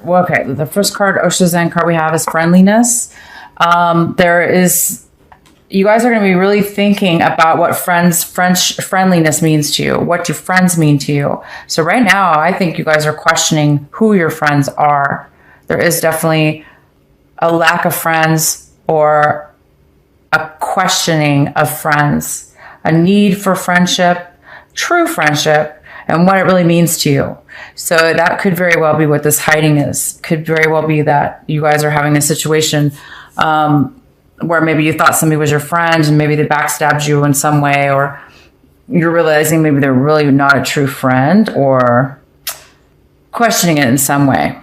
Well, okay, the first card, Oshizan card we have is friendliness. You guys are going to be really thinking about what friendliness means to you. What do friends mean to you? So right now, I think you guys are questioning who your friends are. There is definitely a lack of friends or a questioning of friends, a need for friendship, true friendship, and what it really means to you. So that could very well be what this hiding is. Could very well be that you guys are having a situation where maybe you thought somebody was your friend and maybe they backstabbed you in some way, or you're realizing maybe they're really not a true friend, or questioning it in some way.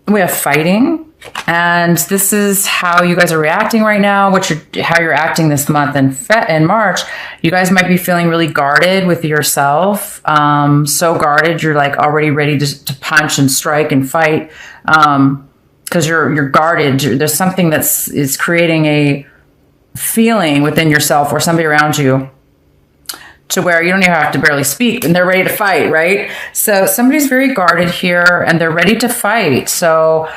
We have fighting. And this is how you guys are reacting right now, how you're acting this month. In March, you guys might be feeling really guarded with yourself. So guarded, you're like already ready to punch and strike and fight. Because you're guarded. There's something is creating a feeling within yourself or somebody around you to where you don't even have to barely speak and they're ready to fight, right? So somebody's very guarded here and they're ready to fight. So,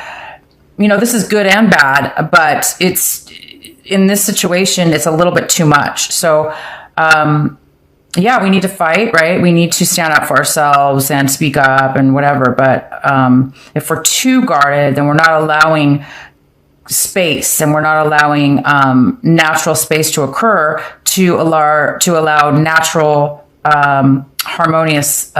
this is good and bad, but in this situation, it's a little bit too much. So, we need to fight, right? We need to stand up for ourselves and speak up and whatever. But if we're too guarded, then we're not allowing space and we're not allowing natural space to occur to allow natural harmonious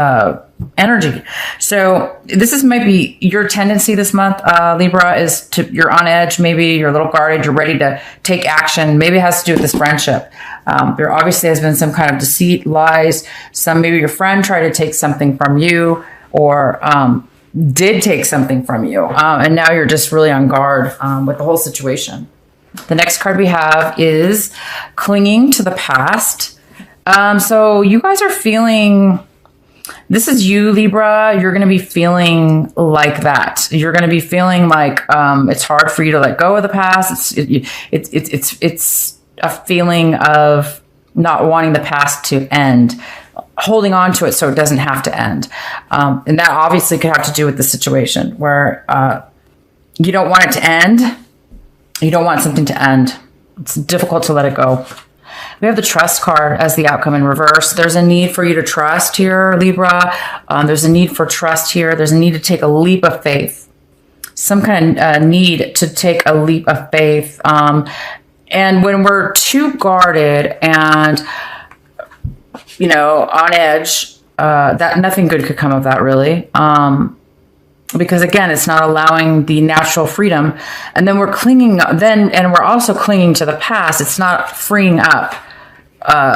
energy. So this might be your tendency this month, Libra, is you're on edge, maybe you're a little guarded, you're ready to take action. Maybe it has to do with this friendship. There obviously has been some kind of deceit, lies. Maybe your friend tried to take something from you or did take something from you. And now you're just really on guard with the whole situation. The next card we have is clinging to the past. So you guys are feeling, this is you, Libra. You're going to be feeling like that. You're going to be feeling like it's hard for you to let go of the past. It's a feeling of not wanting the past to end, holding on to it so it doesn't have to end. And that obviously could have to do with the situation where you don't want it to end. You don't want something to end. It's difficult to let it go. We have the trust card as the outcome in reverse. There's a need for you to trust here, Libra. There's a need for trust here. There's a need to take a leap of faith. Some kind of need to take a leap of faith. And when we're too guarded and, on edge, that nothing good could come of that, really. Because again, it's not allowing the natural freedom. And then we're we're also clinging to the past. It's not freeing up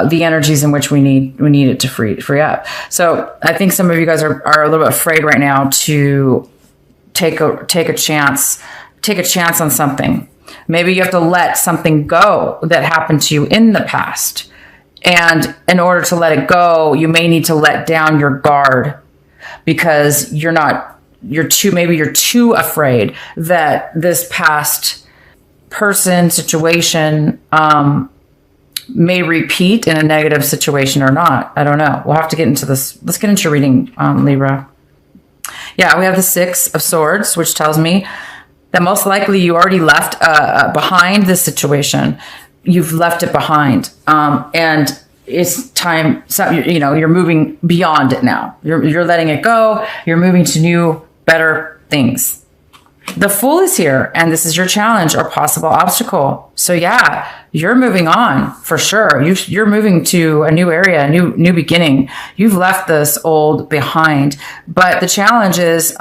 the energies in which we need it to free up. So I think some of you guys are a little bit afraid right now to take a chance on something. Maybe you have to let something go that happened to you in the past. And in order to let it go, you may need to let down your guard because you're too afraid that this past person, situation, may repeat in a negative situation or not. I don't know. We'll have to get into this. Let's get into your reading, Libra. Yeah, we have the Six of Swords, which tells me that most likely you already left behind this situation. You've left it behind. And it's time, you're moving beyond it now. You're letting it go. You're moving to new, better things. The Fool is here, and this is your challenge or possible obstacle. So yeah, you're moving on for sure. You're moving to a new area, a new beginning. You've left this old behind, but the challenge is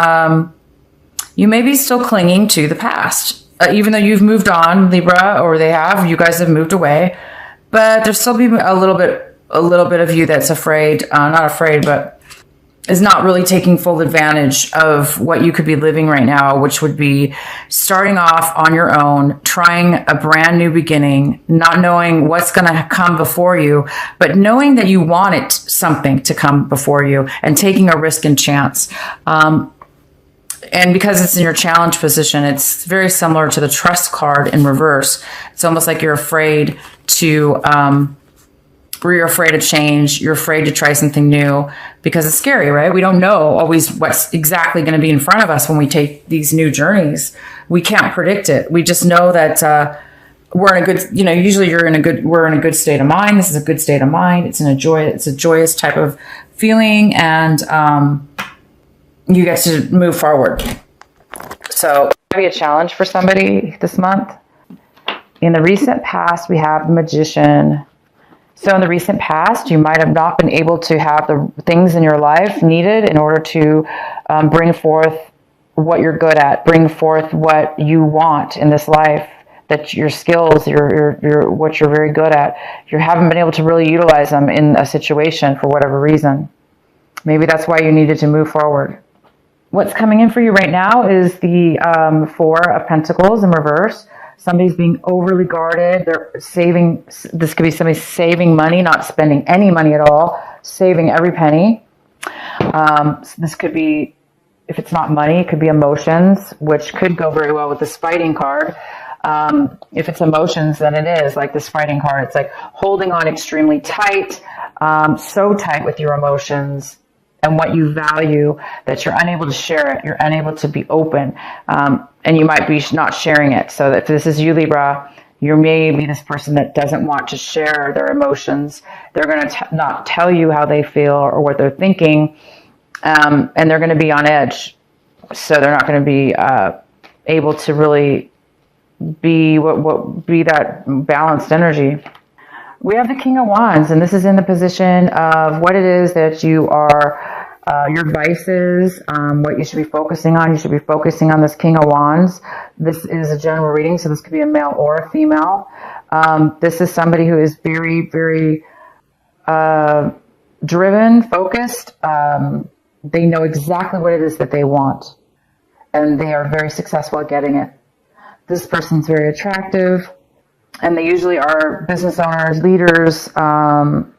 you may be still clinging to the past, even though you've moved on, Libra, or you guys have moved away. But there's still be a little bit of you that's afraid, not afraid, but is not really taking full advantage of what you could be living right now, which would be starting off on your own, trying a brand new beginning, not knowing what's going to come before you, but knowing that you wanted something to come before you and taking a risk and chance. And because it's in your challenge position, it's very similar to the Trust card in reverse. It's almost like you're afraid to where you're afraid of change, you're afraid to try something new because it's scary, right? We don't know always what's exactly going to be in front of us when we take these new journeys. We can't predict it. We just know that we're in a good, usually we're in a good state of mind. This is a good state of mind. It's a joyous type of feeling, and you get to move forward. So be a challenge for somebody this month. In the recent past, we have the Magician. So in the recent past, you might have not been able to have the things in your life needed in order to bring forth what you're good at, bring forth what you want in this life, that your skills, your what you're very good at. You haven't been able to really utilize them in a situation for whatever reason. Maybe that's why you needed to move forward. What's coming in for you right now is the Four of Pentacles in reverse. Somebody's being overly guarded. They're saving. This could be somebody saving money, not spending any money at all, saving every penny. So this could be, if it's not money, it could be emotions, which could go very well with this fighting card. If it's emotions, then it is like this fighting card. It's like holding on extremely tight, so tight with your emotions and what you value that you're unable to share it. You're unable to be open. And you might be not sharing it. So if this is you, Libra, you may be this person that doesn't want to share their emotions. They're going to not tell you how they feel or what they're thinking. And they're going to be on edge. So they're not going to be able to really be be that balanced energy. We have the King of Wands, and this is in the position of what it is that you are, your vices, what you should be focusing on. You should be focusing on this King of Wands. This is a general reading, so this could be a male or a female. This is somebody who is very, very driven, focused. They know exactly what it is that they want, and they are very successful at getting it. This person's very attractive, and they usually are business owners, leaders, run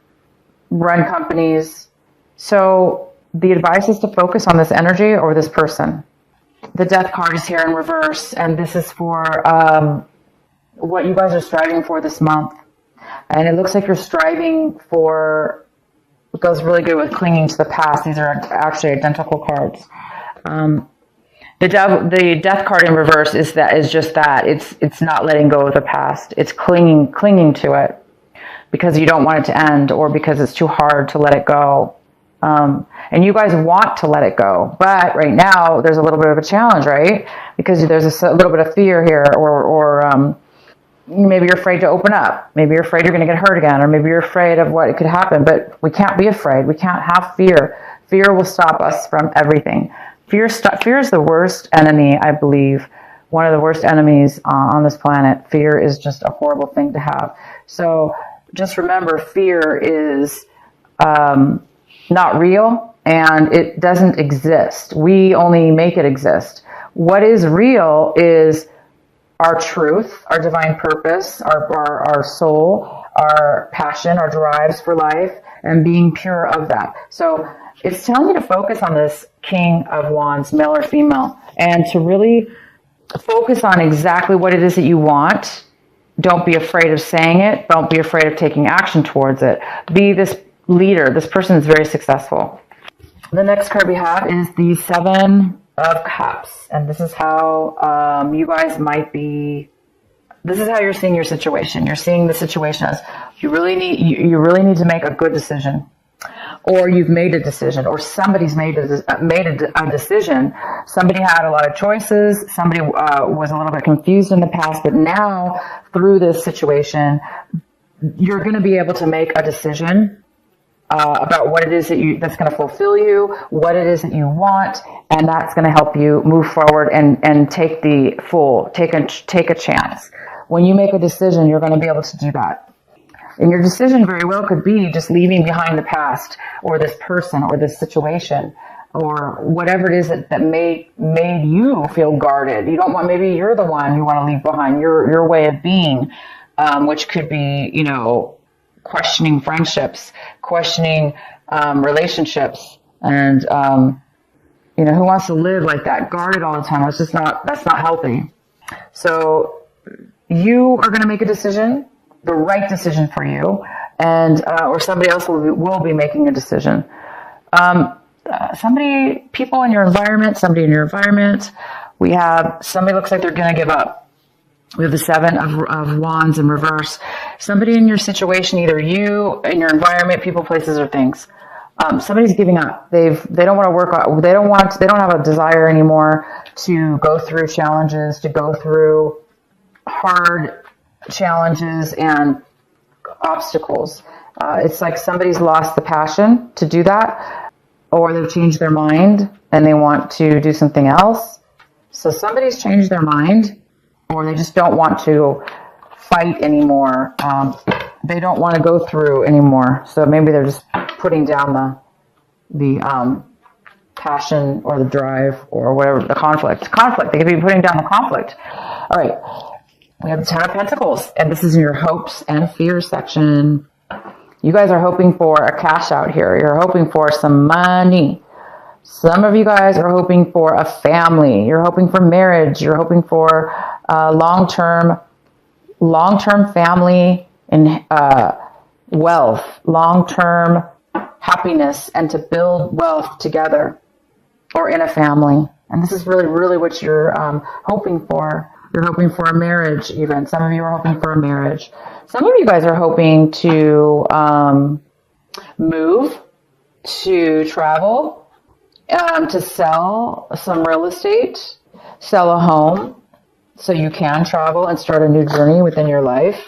companies. So the advice is to focus on this energy or this person. The Death card is here in reverse, and this is for what you guys are striving for this month. And it looks like you're striving for, it goes really good with clinging to the past. These are actually identical cards. The Death card in reverse is just that. It's not letting go of the past. It's clinging to it because you don't want it to end, or because it's too hard to let it go. And you guys want to let it go, but right now there's a little bit of a challenge, right? Because there's a little bit of fear here, or maybe you're afraid to open up. Maybe you're afraid you're going to get hurt again, or maybe you're afraid of what could happen. But we can't be afraid. We can't have fear. Fear will stop us from everything. Fear is the worst enemy, I believe. One of the worst enemies on this planet. Fear is just a horrible thing to have. So just remember, fear is not real, and it doesn't exist. We only make it exist. What is real is our truth, our divine purpose, our soul, our passion, our drives for life, and being pure of that. So it's telling you to focus on this King of Wands, male or female, and to really focus on exactly what it is that you want. Don't be afraid of saying it. Don't be afraid of taking action towards it. Be this leader. This person is very successful. The next card we have is the Seven of Cups, and this is how you guys might be. This is how you're seeing your situation. You're seeing the situation as you really need to make a good decision, or you've made a decision, or somebody's made a decision. Somebody had a lot of choices. Somebody was a little bit confused in the past, but now through this situation, you're going to be able to make a decision about what it is that's going to fulfill you, what it is that you want, and that's going to help you move forward and take a chance. When you make a decision, you're going to be able to do that. And your decision very well could be just leaving behind the past, or this person, or this situation, or whatever it is that made you feel guarded. You don't want, maybe you're the one you want to leave behind your way of being, which could be, questioning friendships, questioning relationships, and who wants to live like that, guarded all the time? That's not healthy. So you are going to make a decision, the right decision for you. and or somebody else will be making a decision. People in your environment, somebody in your environment. We have somebody looks like they're going to give up. We have the 7 of Wands in reverse. Somebody in your situation, either you, in your environment, people, places, or things. Somebody's giving up. They don't want to work. They don't have a desire anymore to go through challenges, to go through hard challenges and obstacles. It's like somebody's lost the passion to do that, or they've changed their mind and they want to do something else. So somebody's changed their mind, or they just don't want to fight anymore. They don't want to go through anymore. So maybe they're just putting down the passion or the drive or whatever, the conflict. They could be putting down the conflict. All right. We have the 10 of Pentacles, and this is in your hopes and fears section. You guys are hoping for a cash out here. You're hoping for some money. Some of you guys are hoping for a family. You're hoping for marriage. You're hoping for long-term family and wealth, long-term happiness, and to build wealth together or in a family. And this is really, really what you're hoping for. You're hoping for a marriage even. Some of you are hoping for a marriage. Some of you guys are hoping to move, to travel, to sell some real estate, sell a home, so you can travel and start a new journey within your life.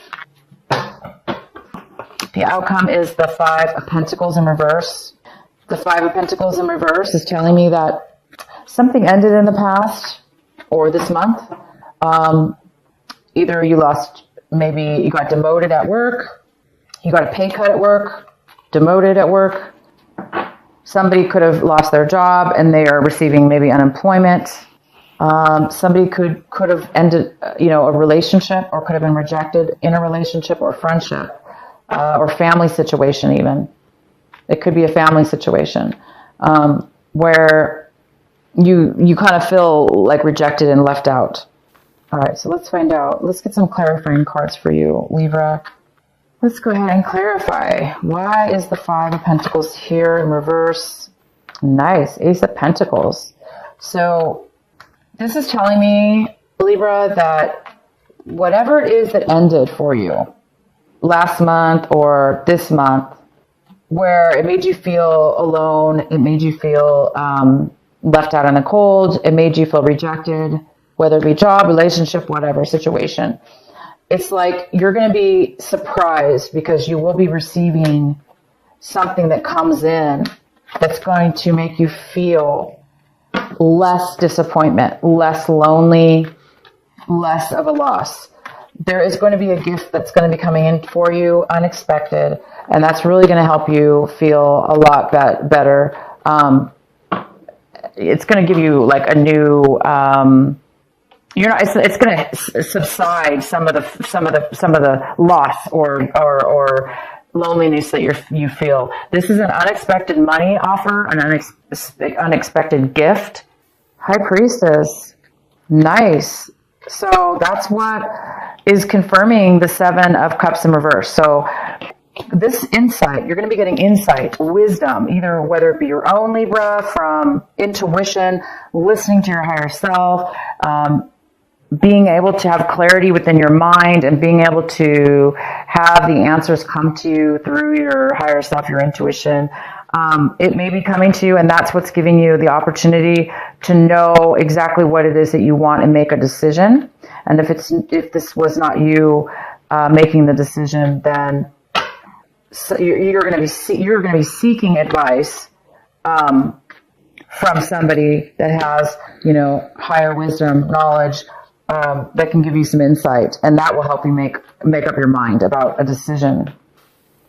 The outcome is the 5 of Pentacles in reverse. The 5 of Pentacles in reverse is telling me that something ended in the past or this month. Either maybe you got demoted at work, you got a pay cut at work, demoted at work. Somebody could have lost their job and they are receiving maybe unemployment. Somebody could have ended, a relationship, or could have been rejected in a relationship or friendship, or family situation even. It could be a family situation where you kind of feel like rejected and left out. All right, so let's find out. Let's get some clarifying cards for you, Libra. Let's go ahead and clarify. Why is the 5 of Pentacles here in reverse? Nice, Ace of Pentacles. So this is telling me, Libra, that whatever it is that ended for you last month or this month, where it made you feel alone, it made you feel left out in the cold, it made you feel rejected, whether it be job, relationship, whatever situation. It's like you're going to be surprised because you will be receiving something that comes in that's going to make you feel less disappointment, less lonely, less of a loss. There is going to be a gift that's going to be coming in for you, unexpected, and that's really going to help you feel a lot better. It's going to give you like a new, it's going to subside some of the loss or loneliness that you feel. This is an unexpected money offer, an unexpected gift. High Priestess. Nice. So that's what is confirming the 7 of Cups in reverse. So this insight, you're going to be getting insight, wisdom, either whether it be your own Libra, from intuition, listening to your higher self, being able to have clarity within your mind and being able to have the answers come to you through your higher self, your intuition. It may be coming to you, and that's what's giving you the opportunity to know exactly what it is that you want and make a decision. And if this was not you making the decision, then you're going to be seeking advice from somebody that has higher wisdom, knowledge, that can give you some insight, and that will help you make up your mind about a decision.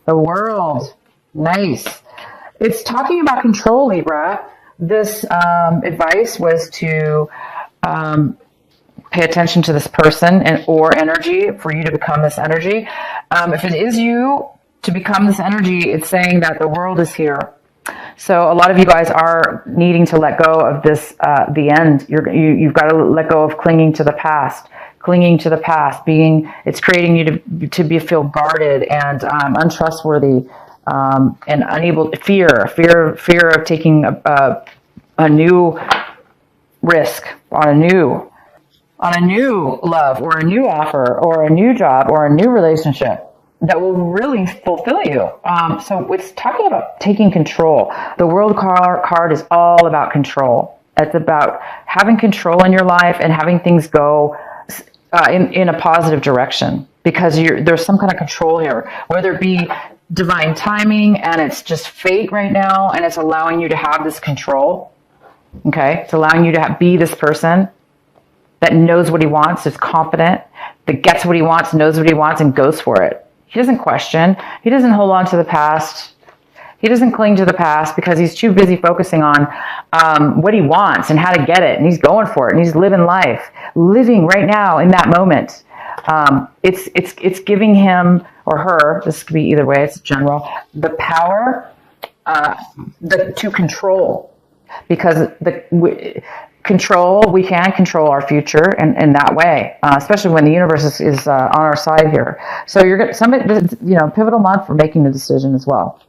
The World. Nice. It's talking about control, Libra. This advice was to pay attention to this person or energy, for you to become this energy. If it is you to become this energy, it's saying that the world is here. So a lot of you guys are needing to let go of this, the end. You've got to let go of clinging to the past, clinging to the past, it's creating you to feel guarded and untrustworthy, and unable, fear of taking a new risk on a new love or a new offer or a new job or a new relationship that will really fulfill you. So it's talking about taking control. The World card is all about control. It's about having control in your life and having things go in a positive direction, because there's some kind of control here, whether it be divine timing and it's just fate right now and it's allowing you to have this control. Okay, it's allowing you to be this person that knows what he wants, is confident, that gets what he wants, knows what he wants, and goes for it. He doesn't question. He doesn't hold on to the past. He doesn't cling to the past because he's too busy focusing on what he wants and how to get it. And he's going for it. And he's living life, living right now in that moment. It's giving him or her, this could be either way, it's general, the power to control. Because we can control our future in that way, especially when the universe is on our side here. So you're pivotal month for making the decision as well.